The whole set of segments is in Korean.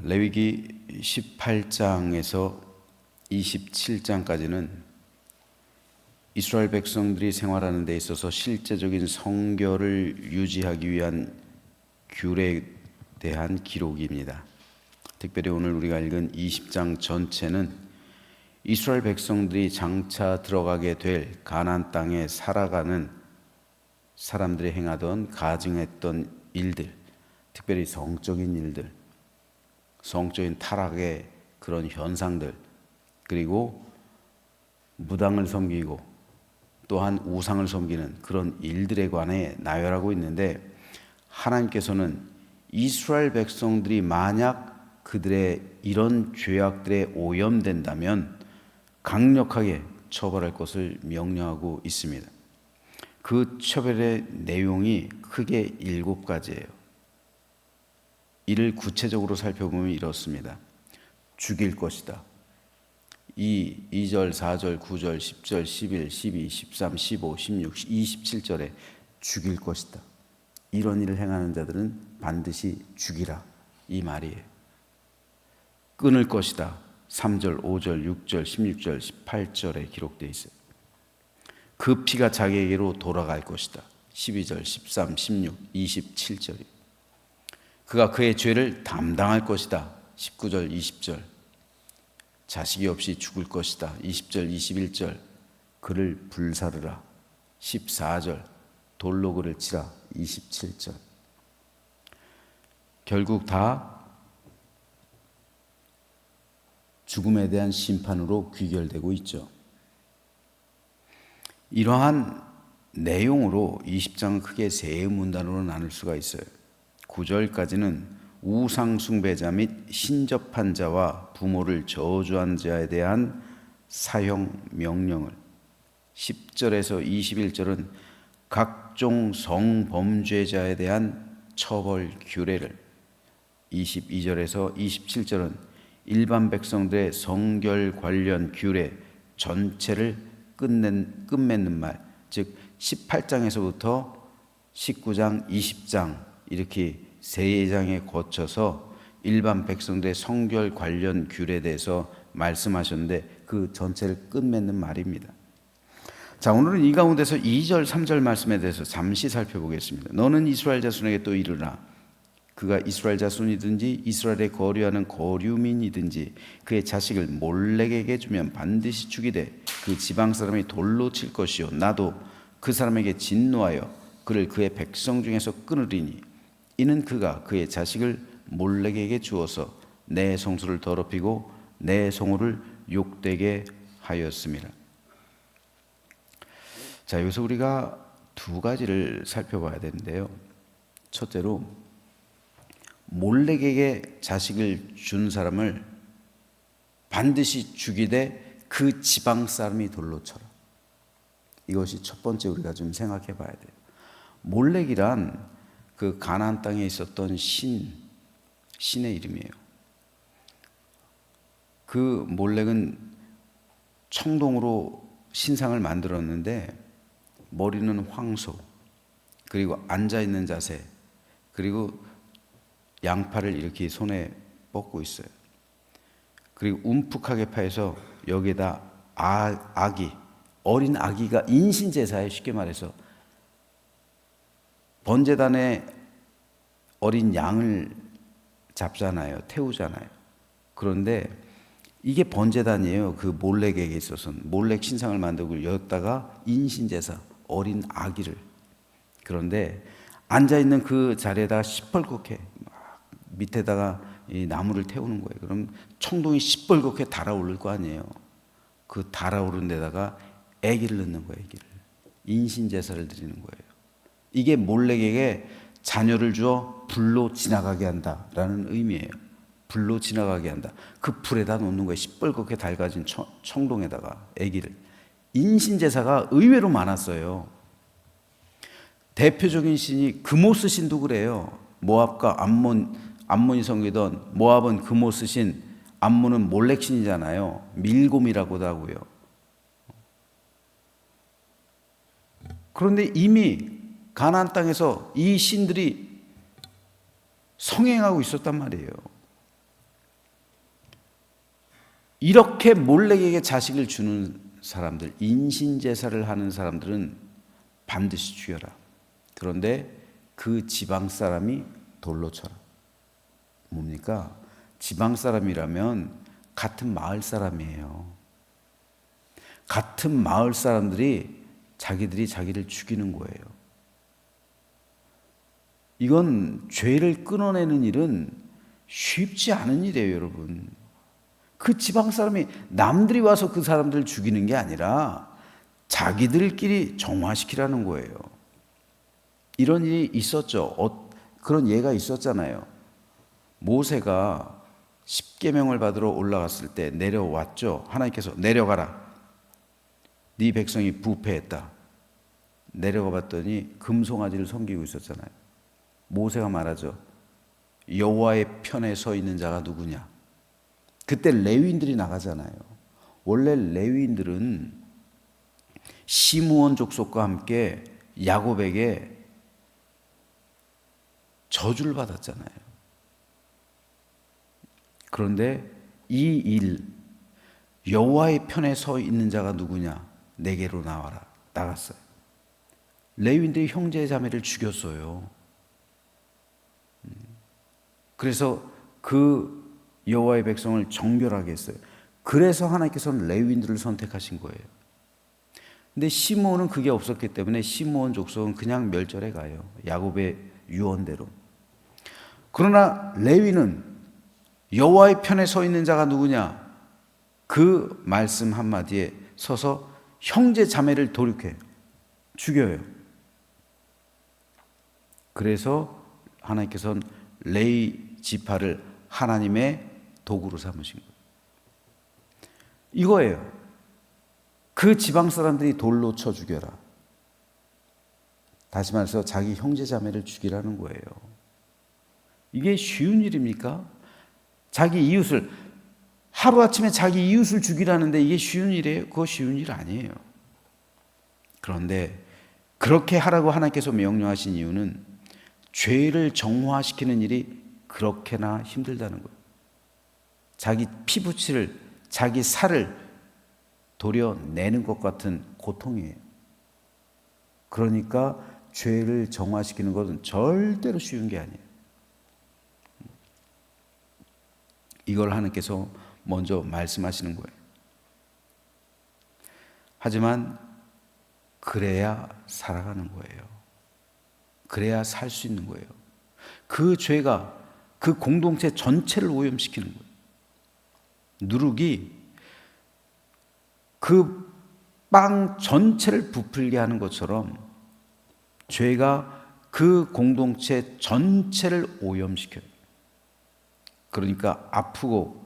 레위기 18장에서 27장까지는 이스라엘 백성들이 생활하는 데 있어서 실제적인 성결을 유지하기 위한 규례에 대한 기록입니다. 특별히 오늘 우리가 읽은 20장 전체는 이스라엘 백성들이 장차 들어가게 될 가나안 땅에 살아가는 사람들이 행하던 가증했던 일들, 특별히 성적인 일들, 성적인 타락의 그런 현상들, 그리고 무당을 섬기고 또한 우상을 섬기는 그런 일들에 관해 나열하고 있는데, 하나님께서는 이스라엘 백성들이 만약 그들의 이런 죄악들에 오염된다면 강력하게 처벌할 것을 명령하고 있습니다. 그 처벌의 내용이 크게 7가지예요. 이를 구체적으로 살펴보면 이렇습니다. 죽일 것이다. 2절, 4절, 9절, 10절, 11, 12, 13, 15, 16, 27절에 죽일 것이다. 이런 일을 행하는 자들은 반드시 죽이라, 이 말이에요. 끊을 것이다. 3절, 5절, 6절, 16절, 18절에 기록되어 있어요. 그 피가 자기에게로 돌아갈 것이다. 12절, 13, 16, 27절이. 그가 그의 죄를 담당할 것이다. 19절, 20절. 자식이 없이 죽을 것이다. 20절, 21절. 그를 불사르라. 14절. 돌로 그를 치라. 27절. 결국 다 죽음에 대한 심판으로 귀결되고 있죠. 이러한 내용으로 20장은 크게 세 문단으로 나눌 수가 있어요. 9절까지는 우상 숭배자 및 신접한 자와 부모를 저주한 자에 대한 사형 명령을, 10절에서 21절은 각종 성범죄자에 대한 처벌 규례를, 22절에서 27절은 일반 백성들의 성결 관련 규례 전체를 끝맺는 말, 즉 18장에서부터 19장, 20장 이렇게 3장에 거쳐서 일반 백성들의 성결 관련 규례에 대해서 말씀하셨는데 그 전체를 끝맺는 말입니다. 자, 오늘은 이 가운데서 2절, 3절 말씀에 대해서 잠시 살펴보겠습니다. 너는 이스라엘 자손에게 또 이르라. 그가 이스라엘 자손이든지 이스라엘에 거류하는 거류민이든지 그의 자식을 몰렉에게 주면 반드시 죽이되 그 지방 사람이 돌로 칠 것이요 나도 그 사람에게 진노하여 그를 그의 백성 중에서 끊으리니 이는 그가 그의 자식을 몰렉에게 주어서 내 성소를 더럽히고 내 성호를 욕되게 하였습니다. 자, 여기서 우리가 2가지를 살펴봐야 되는데요. 첫째로 몰렉에게 자식을 준 사람을 반드시 죽이되 그 지방 사람이 돌로 쳐라. 이것이 첫 번째 우리가 좀 생각해 봐야 돼요. 몰렉이란 그 가나안 땅에 있었던 신의 이름이에요. 그 몰렉은 청동으로 신상을 만들었는데 머리는 황소, 그리고 앉아있는 자세, 그리고 양팔을 이렇게 손에 뻗고 있어요. 그리고 움푹하게 파여서 여기에다 어린 아기가 인신제사에, 쉽게 말해서 번제단에 어린 양을 잡잖아요. 태우잖아요. 그런데 이게 번제단이에요. 그 몰렉에게 있어서는. 몰렉 신상을 만들고 여기다가 인신제사, 어린 아기를. 그런데 앉아있는 그 자리에다가 시뻘겋게 밑에다가 이 나무를 태우는 거예요. 그럼 청동이 시뻘겋게 달아오를 거 아니에요. 그 달아오른 데다가 아기를 넣는 거예요. 아기를. 인신제사를 드리는 거예요. 이게 몰렉에게 자녀를 주어 불로 지나가게 한다라는 의미예요. 불로 지나가게 한다. 그 불에다 놓는 거예요. 시뻘겋게 달가진 청동에다가 아기를. 인신제사가 의외로 많았어요. 대표적인 신이 그모스 신도 그래요. 모압과 암몬이 섬기던 모압은 그모스 신, 암몬은 몰렉 신이잖아요. 밀곰이라고도 하고요. 그런데 이미 가나안 땅에서 이 신들이 성행하고 있었단 말이에요. 이렇게 몰렉에게 자식을 주는 사람들, 인신제사를 하는 사람들은 반드시 죽여라. 그런데 그 지방 사람이 돌로 쳐라. 뭡니까? 지방 사람이라면 같은 마을 사람이에요. 같은 마을 사람들이 자기들이 자기를 죽이는 거예요. 이건 죄를 끊어내는 일은 쉽지 않은 일이에요, 여러분. 그 지방 사람이 남들이 와서 그 사람들을 죽이는 게 아니라 자기들끼리 정화시키라는 거예요. 이런 일이 있었죠. 그런 예가 있었잖아요. 모세가 십계명을 받으러 올라갔을 때 내려왔죠. 하나님께서 내려가라. 네 백성이 부패했다. 내려가 봤더니 금송아지를 섬기고 있었잖아요. 모세가 말하죠. 여호와의 편에 서 있는 자가 누구냐? 그때 레위인들이 나가잖아요. 원래 레위인들은 시므온 족속과 함께 야곱에게 저주를 받았잖아요. 그런데 이 일, 여호와의 편에 서 있는 자가 누구냐? 내게로 나와라. 나갔어요. 레위인들이 형제 자매를 죽였어요. 그래서 그 여호와의 백성을 정결하게 했어요. 그래서 하나님께서는 레위인들을 선택하신 거예요. 근데 시므온은 그게 없었기 때문에 시므온 족속은 그냥 멸절해 가요. 야곱의 유언대로. 그러나 레위는 여호와의 편에 서 있는 자가 누구냐? 그 말씀 한마디에 서서 형제 자매를 돌이켜 죽여요. 그래서 하나님께서는 레위 지파를 하나님의 도구로 삼으신 거예요. 이거예요. 그 지방 사람들이 돌로 쳐 죽여라. 다시 말해서 자기 형제 자매를 죽이라는 거예요. 이게 쉬운 일입니까? 자기 이웃을 하루아침에 자기 이웃을 죽이라는데 이게 쉬운 일이에요? 그거 쉬운 일 아니에요. 그런데 그렇게 하라고 하나님께서 명령하신 이유는 죄를 정화시키는 일이 그렇게나 힘들다는 거예요. 자기 피부치를, 자기 살을 도려내는 것 같은 고통이에요. 그러니까 죄를 정화시키는 것은 절대로 쉬운 게 아니에요. 이걸 하나님께서 먼저 말씀하시는 거예요. 하지만 그래야 살아가는 거예요. 그래야 살 수 있는 거예요. 그 죄가 그 공동체 전체를 오염시키는 거예요. 누룩이 그 빵 전체를 부풀게 하는 것처럼 죄가 그 공동체 전체를 오염시켜요. 그러니까 아프고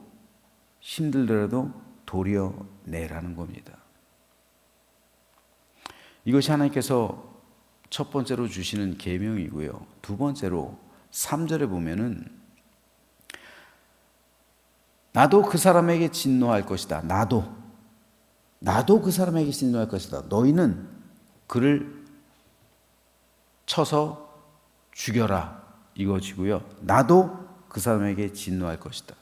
힘들더라도 도려내라는 겁니다. 이것이 하나님께서 첫 번째로 주시는 계명이고요. 두 번째로 3절에 보면은 나도 그 사람에게 진노할 것이다. 나도 그 사람에게 진노할 것이다. 너희는 그를 쳐서 죽여라. 이것이고요. 나도 그 사람에게 진노할 것이다.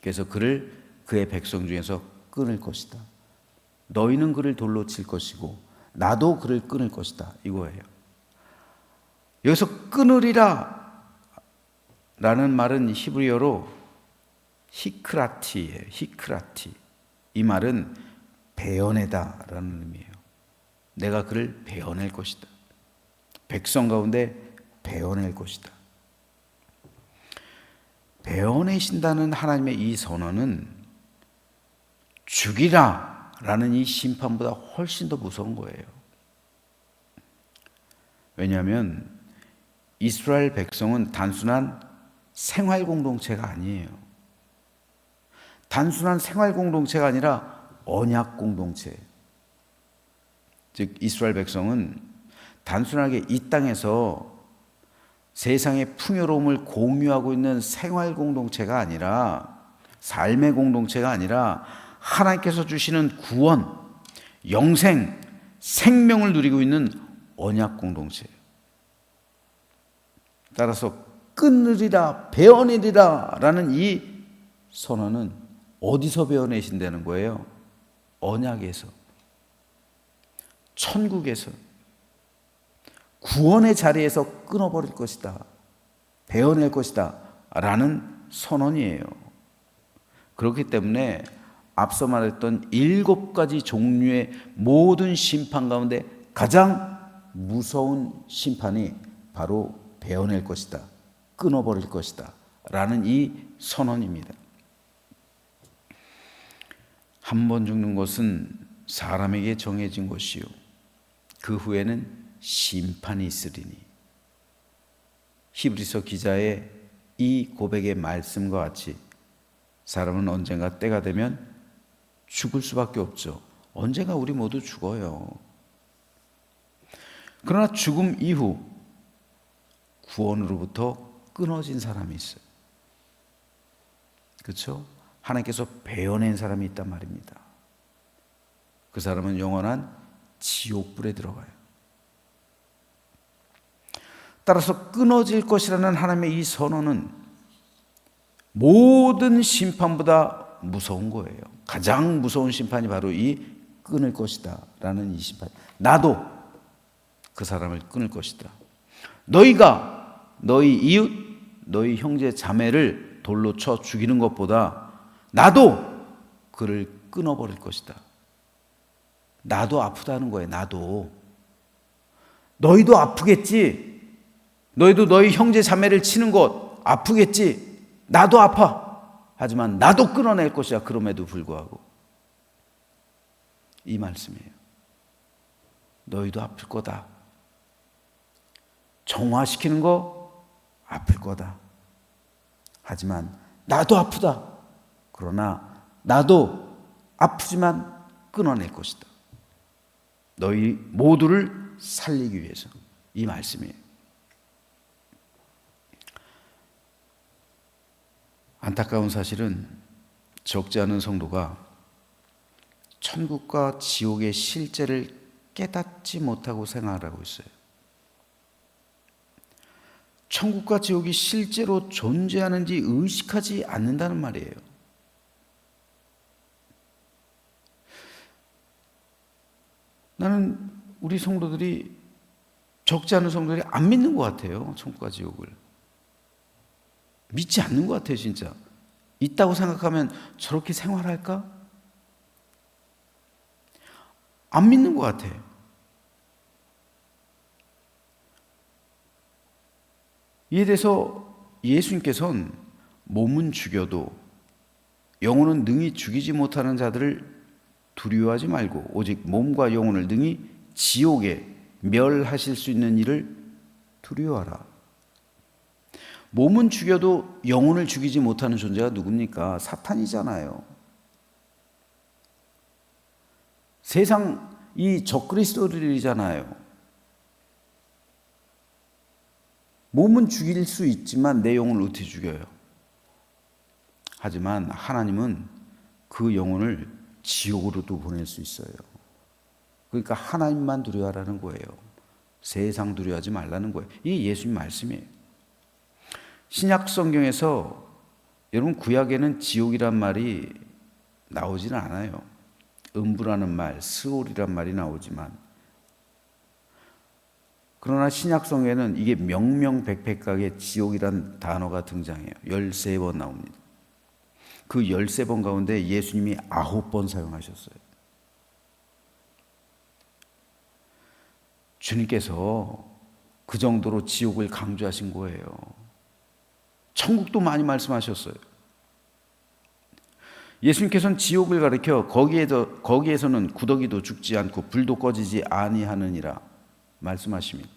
그래서 그를 그의 백성 중에서 끊을 것이다. 너희는 그를 돌로 칠 것이고 나도 그를 끊을 것이다. 이거예요. 여기서 끊으리라 라는 말은 히브리어로 히크라티예요. 히크라티. 이 말은 베어내다 라는 의미예요. 내가 그를 베어낼 것이다. 백성 가운데 베어낼 것이다. 베어내신다는 하나님의 이 선언은 죽이라 라는 이 심판보다 훨씬 더 무서운 거예요. 왜냐하면 이스라엘 백성은 단순한 생활 공동체가 아니에요. 단순한 생활 공동체가 아니라 언약 공동체. 즉 이스라엘 백성은 단순하게 이 땅에서 세상의 풍요로움을 공유하고 있는 생활 공동체가 아니라, 삶의 공동체가 아니라 하나님께서 주시는 구원, 영생, 생명을 누리고 있는 언약 공동체예요. 따라서 끊으리라, 베어내리라 라는 이 선언은 어디서 베어내신다는 거예요? 언약에서, 천국에서, 구원의 자리에서 끊어버릴 것이다, 베어낼 것이다 라는 선언이에요. 그렇기 때문에 앞서 말했던 7가지 종류의 모든 심판 가운데 가장 무서운 심판이 바로 베어낼 것이다, 끊어버릴 것이다 라는 이 선언입니다. 한 번 죽는 것은 사람에게 정해진 것이요 그 후에는 심판이 있으리니. 히브리서 기자의 이 고백의 말씀과 같이 사람은 언젠가 때가 되면 죽을 수밖에 없죠. 언젠가 우리 모두 죽어요. 그러나 죽음 이후 구원으로부터 끊어진 사람이 있어요. 그렇죠? 하나님께서 베어낸 사람이 있단 말입니다. 그 사람은 영원한 지옥불에 들어가요. 따라서 끊어질 것이라는 하나님의 이 선언은 모든 심판보다 무서운 거예요. 가장 무서운 심판이 바로 이 끊을 것이다 라는 이 심판. 나도 그 사람을 끊을 것이다. 너희가 너희 이웃, 너희 형제 자매를 돌로 쳐 죽이는 것보다 나도 그를 끊어버릴 것이다. 나도 아프다는 거예요. 나도. 너희도 아프겠지. 너희도 너희 형제 자매를 치는 것 아프겠지. 나도 아파. 하지만 나도 끊어낼 것이야. 그럼에도 불구하고. 이 말씀이에요. 너희도 아플 거다. 정화시키는 거 아플 거다. 하지만 나도 아프다. 그러나 나도 아프지만 끊어낼 것이다. 너희 모두를 살리기 위해서. 이 말씀이에요. 안타까운 사실은 적지 않은 성도가 천국과 지옥의 실제를 깨닫지 못하고 생활하고 있어요. 천국과 지옥이 실제로 존재하는지 의식하지 않는다는 말이에요. 나는 우리 성도들이, 적지 않은 성도들이 안 믿는 것 같아요. 천국과 지옥을. 믿지 않는 것 같아요. 진짜. 있다고 생각하면 저렇게 생활할까? 안 믿는 것 같아요. 이에 대해서 예수님께서는 몸은 죽여도 영혼은 능히 죽이지 못하는 자들을 두려워하지 말고 오직 몸과 영혼을 능히 지옥에 멸하실 수 있는 이를 두려워하라. 몸은 죽여도 영혼을 죽이지 못하는 존재가 누굽니까? 사탄이잖아요. 세상 이 적그리스도들이잖아요. 몸은 죽일 수 있지만 내 영혼을 어떻게 죽여요? 하지만 하나님은 그 영혼을 지옥으로도 보낼 수 있어요. 그러니까 하나님만 두려워하라는 거예요. 세상 두려워하지 말라는 거예요. 이게 예수님 말씀이에요. 신약 성경에서 여러분 구약에는 지옥이란 말이 나오지는 않아요. 음부라는 말, 스올이란 말이 나오지만, 그러나 신약 성경에는 이게 명명백백하게 지옥이란 단어가 등장해요. 13번 나옵니다. 그 13번 가운데 예수님이 9번 사용하셨어요. 주님께서 그 정도로 지옥을 강조하신 거예요. 천국도 많이 말씀하셨어요. 예수님께서는 지옥을 가리켜 거기에서는 구더기도 죽지 않고 불도 꺼지지 아니하느니라 말씀하십니다.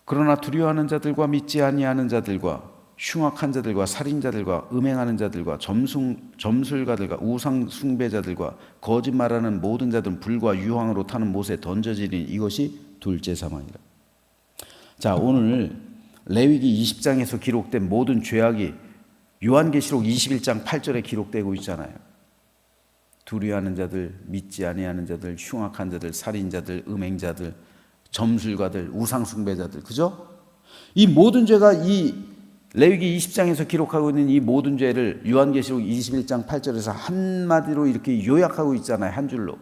그러나 두려워하는 자들과 믿지 아니하는 자들과 흉악한 자들과 살인자들과 음행하는 자들과 점술가들과 우상 숭배자들과 거짓말하는 모든 자들은 불과 유황으로 타는 못에 던져지니 이것이 둘째 사망이라. 자, 오늘 레위기 20장에서 기록된 모든 죄악이 요한계시록 21장 8절에 기록되고 있잖아요. 두려워하는 자들, 믿지 아니하는 자들, 흉악한 자들, 살인자들, 음행자들, 점술가들, 우상 숭배자들, 그죠? 이 모든 죄가 이 레위기 20장에서 기록하고 있는 이 모든 죄를 요한계시록 21장 8절에서 한마디로 이렇게 요약하고 있잖아요. 한 줄로.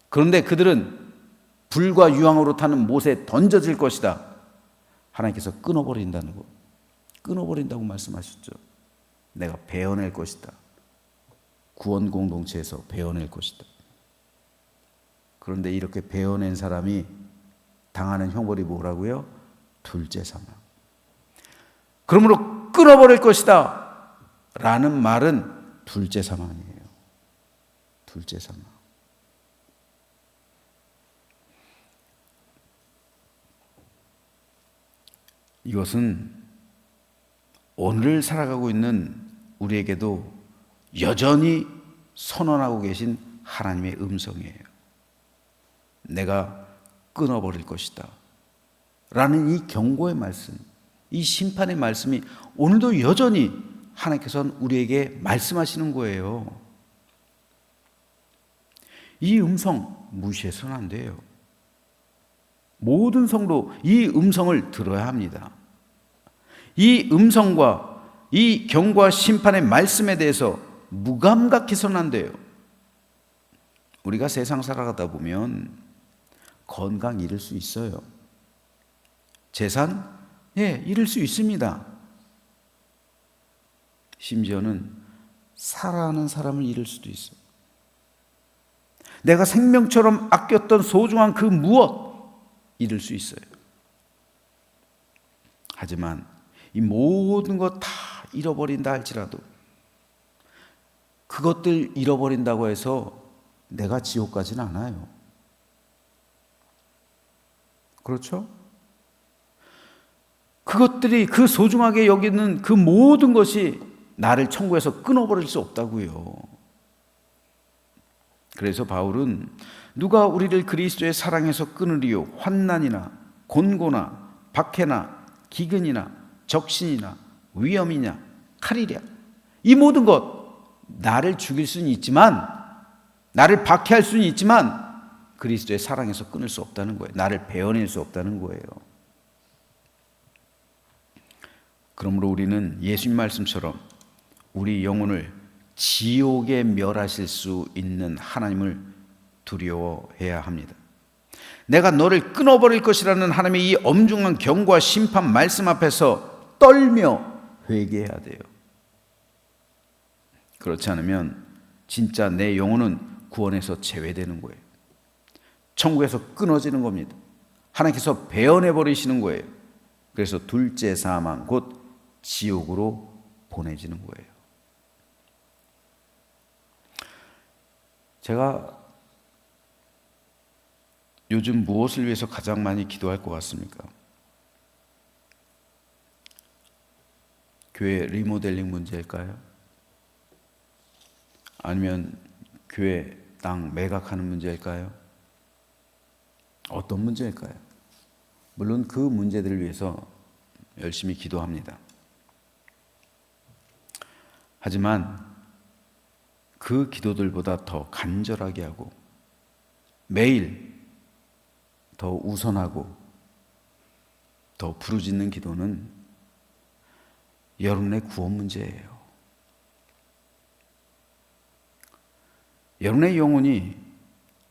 그런데 그들은 불과 유황으로 타는 못에 던져질 것이다. 하나님께서 끊어버린다는 거. 끊어버린다고 말씀하셨죠. 내가 베어낼 것이다. 구원 공동체에서 베어낼 것이다. 그런데 이렇게 베어낸 사람이 당하는 형벌이 뭐라고요? 둘째 사망. 그러므로 끊어버릴 것이다 라는 말은 둘째 사망이에요. 둘째 사망. 이것은 오늘 살아가고 있는 우리에게도 여전히 선언하고 계신 하나님의 음성이에요. 내가 끊어버릴 것이다 라는 이 경고의 말씀, 이 심판의 말씀이 오늘도 여전히 하나님께서는 우리에게 말씀하시는 거예요. 이 음성 무시해서는 안 돼요. 모든 성도 이 음성을 들어야 합니다. 이 음성과 이 경고와 심판의 말씀에 대해서 무감각해서는 안 돼요. 우리가 세상 살아가다 보면 건강 잃을 수 있어요. 재산? 잃을 수 있습니다. 심지어는 사랑하는 사람을 잃을 수도 있어요. 내가 생명처럼 아꼈던 소중한 그 무엇 잃을 수 있어요. 하지만 이 모든 것 다 잃어버린다 할지라도 그것들 잃어버린다고 해서 내가 지옥 가지는 않아요. 그렇죠? 그것들이 그 소중하게 여기는 그 모든 것이 나를 천국에서 끊어버릴 수 없다고요. 그래서 바울은 누가 우리를 그리스도의 사랑에서 끊으리요? 환난이나 곤고나 박해나 기근이나 적신이나 위험이냐 칼이랴. 이 모든 것 나를 죽일 수는 있지만, 나를 박해할 수는 있지만 그리스도의 사랑에서 끊을 수 없다는 거예요. 나를 베어낼 수 없다는 거예요. 그러므로 우리는 예수님 말씀처럼 우리 영혼을 지옥에 멸하실 수 있는 하나님을 두려워해야 합니다. 내가 너를 끊어버릴 것이라는 하나님의 이 엄중한 경고와 심판 말씀 앞에서 떨며 회개해야 돼요. 그렇지 않으면 진짜 내 영혼은 구원에서 제외되는 거예요. 천국에서 끊어지는 겁니다. 하나님께서 베어내버리시는 거예요. 그래서 둘째 사망, 곧 지옥으로 보내지는 거예요. 제가 요즘 무엇을 위해서 가장 많이 기도할 것 같습니까? 교회 리모델링 문제일까요? 아니면 교회 땅 매각하는 문제일까요? 어떤 문제일까요? 물론 그 문제들을 위해서 열심히 기도합니다. 하지만 그 기도들보다 더 간절하게 하고 매일 더 우선하고 더 부르짖는 기도는 여러분의 구원 문제예요. 여러분의 영혼이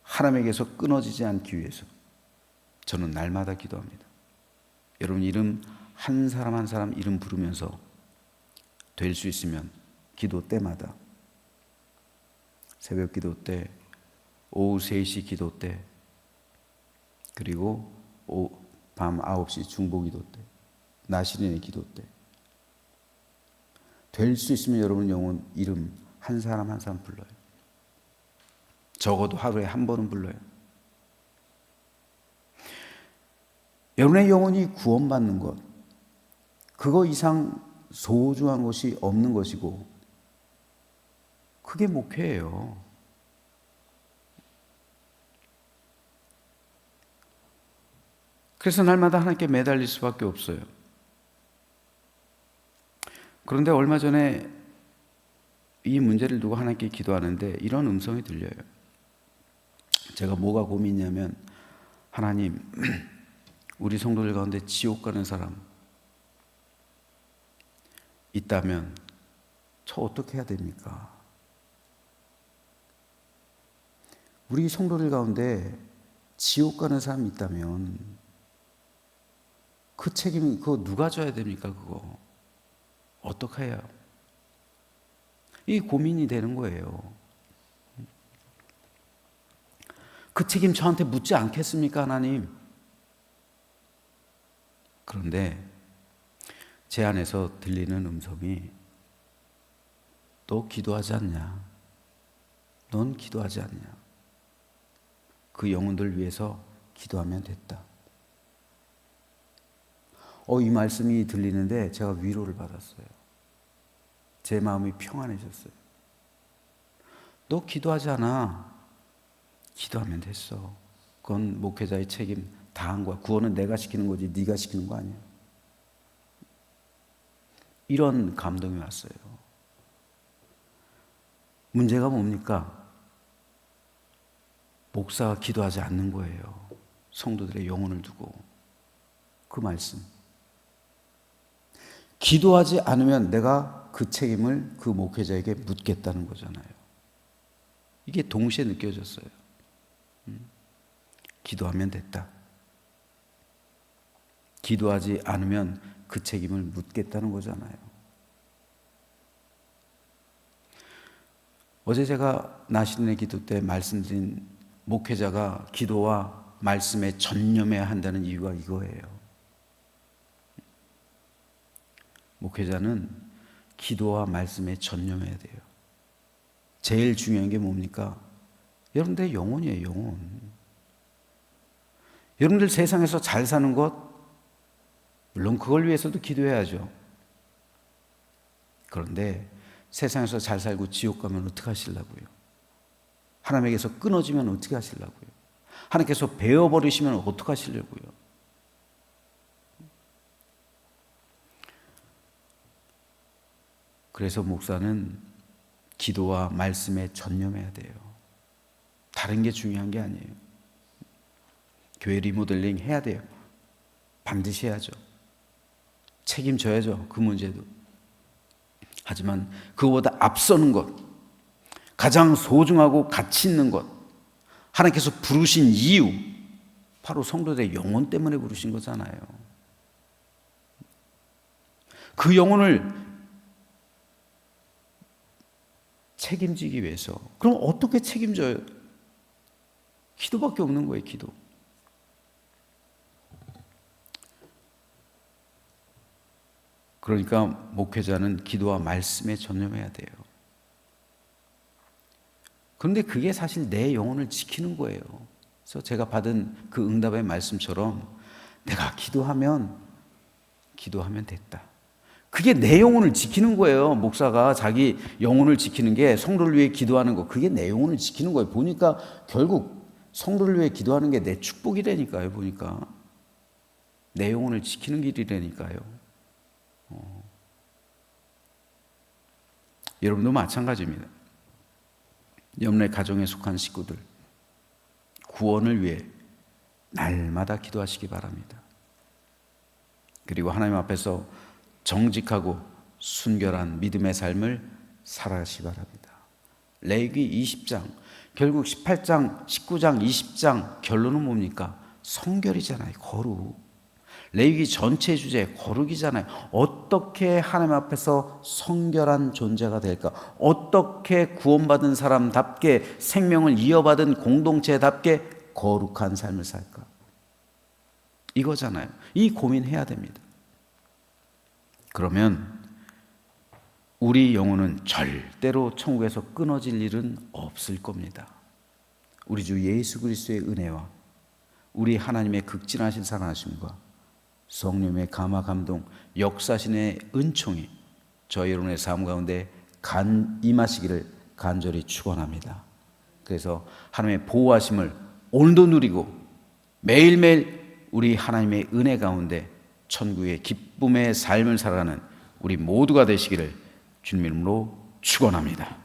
하나님에게서 끊어지지 않기 위해서 저는 날마다 기도합니다. 여러분 이름 한 사람 한 사람 이름 부르면서 될 수 있으면 기도 때마다, 새벽 기도 때, 오후 3시 기도 때, 그리고 밤 9시 중보 기도 때, 나시린의 기도 때, 될 수 있으면 여러분 영혼 이름 한 사람 한 사람 불러요. 적어도 하루에 한 번은 불러요. 여러분의 영혼이 구원받는 것, 그거 이상 소중한 것이 없는 것이고 그게 목회예요. 그래서 날마다 하나님께 매달릴 수밖에 없어요. 그런데 얼마 전에 이 문제를 두고 하나님께 기도하는데 이런 음성이 들려요. 제가 뭐가 고민이냐면, 하나님, 우리 성도들 가운데 지옥 가는 사람, 있다면 저 어떻게 해야 됩니까? 우리 성도들 가운데 지옥 가는 사람이 있다면 그 책임 그거 누가 져야 됩니까? 그거 어떻게 해요? 이 고민이 되는 거예요. 그 책임 저한테 묻지 않겠습니까, 하나님? 그런데 제 안에서 들리는 음성이 너 기도하지 않냐? 넌 기도하지 않냐? 그 영혼들 위해서 기도하면 됐다. 이 말씀이 들리는데 제가 위로를 받았어요. 제 마음이 평안해졌어요. 너 기도하지 않아? 기도하면 됐어. 그건 목회자의 책임 다한 거야. 구원은 내가 시키는 거지 네가 시키는 거 아니야. 이런 감동이 왔어요. 문제가 뭡니까? 목사가 기도하지 않는 거예요. 성도들의 영혼을 두고. 그 말씀. 기도하지 않으면 내가 그 책임을 그 목회자에게 묻겠다는 거잖아요. 이게 동시에 느껴졌어요. 기도하면 됐다. 기도하지 않으면 그 책임을 묻겠다는 거잖아요. 어제 제가 나시린의 기도 때 말씀드린 목회자가 기도와 말씀에 전념해야 한다는 이유가 이거예요. 목회자는 기도와 말씀에 전념해야 돼요. 제일 중요한 게 뭡니까? 여러분들의 영혼이에요, 영혼. 여러분들 세상에서 잘 사는 것, 물론 그걸 위해서도 기도해야죠. 그런데 세상에서 잘 살고 지옥 가면 어떻게 하시려고요? 하나님에게서 끊어지면 어떻게 하시려고요? 하나님께서 베어버리시면 어떻게 하시려고요? 그래서 목사는 기도와 말씀에 전념해야 돼요. 다른 게 중요한 게 아니에요. 교회 리모델링 해야 돼요. 반드시 해야죠. 책임져야죠. 그 문제도. 하지만 그거보다 앞서는 것, 가장 소중하고 가치 있는 것, 하나님께서 부르신 이유, 바로 성도들의 영혼 때문에 부르신 거잖아요. 그 영혼을 책임지기 위해서. 그럼 어떻게 책임져요? 기도밖에 없는 거예요, 기도. 그러니까 목회자는 기도와 말씀에 전념해야 돼요. 그런데 그게 사실 내 영혼을 지키는 거예요. 그래서 제가 받은 그 응답의 말씀처럼 내가 기도하면 됐다. 그게 내 영혼을 지키는 거예요. 목사가 자기 영혼을 지키는 게 성도를 위해 기도하는 거. 그게 내 영혼을 지키는 거예요. 보니까 결국 성도를 위해 기도하는 게 내 축복이라니까요. 보니까 내 영혼을 지키는 길이라니까요. 여러분도 마찬가지입니다. 여러분의 가정에 속한 식구들 구원을 위해 날마다 기도하시기 바랍니다. 그리고 하나님 앞에서 정직하고 순결한 믿음의 삶을 살아가시기 바랍니다. 레위기 20장, 결국 18장, 19장, 20장 결론은 뭡니까? 성결이잖아요. 거룩. 레위기 전체 주제 거룩이잖아요. 어떻게 하나님 앞에서 성결한 존재가 될까? 어떻게 구원받은 사람답게 생명을 이어받은 공동체답게 거룩한 삶을 살까? 이거잖아요. 이 고민해야 됩니다. 그러면 우리 영혼은 절대로 천국에서 끊어질 일은 없을 겁니다. 우리 주 예수 그리스도의 은혜와 우리 하나님의 극진하신 사랑하심과 성령의 감화 감동 역사신의 은총이 저희 여러분의 삶 가운데 임하시기를 간절히 축원합니다. 그래서 하나님의 보호하심을 오늘도 누리고 매일매일 우리 하나님의 은혜 가운데 천국의 기쁨의 삶을 살아가는 우리 모두가 되시기를 주님 이름으로 축원합니다.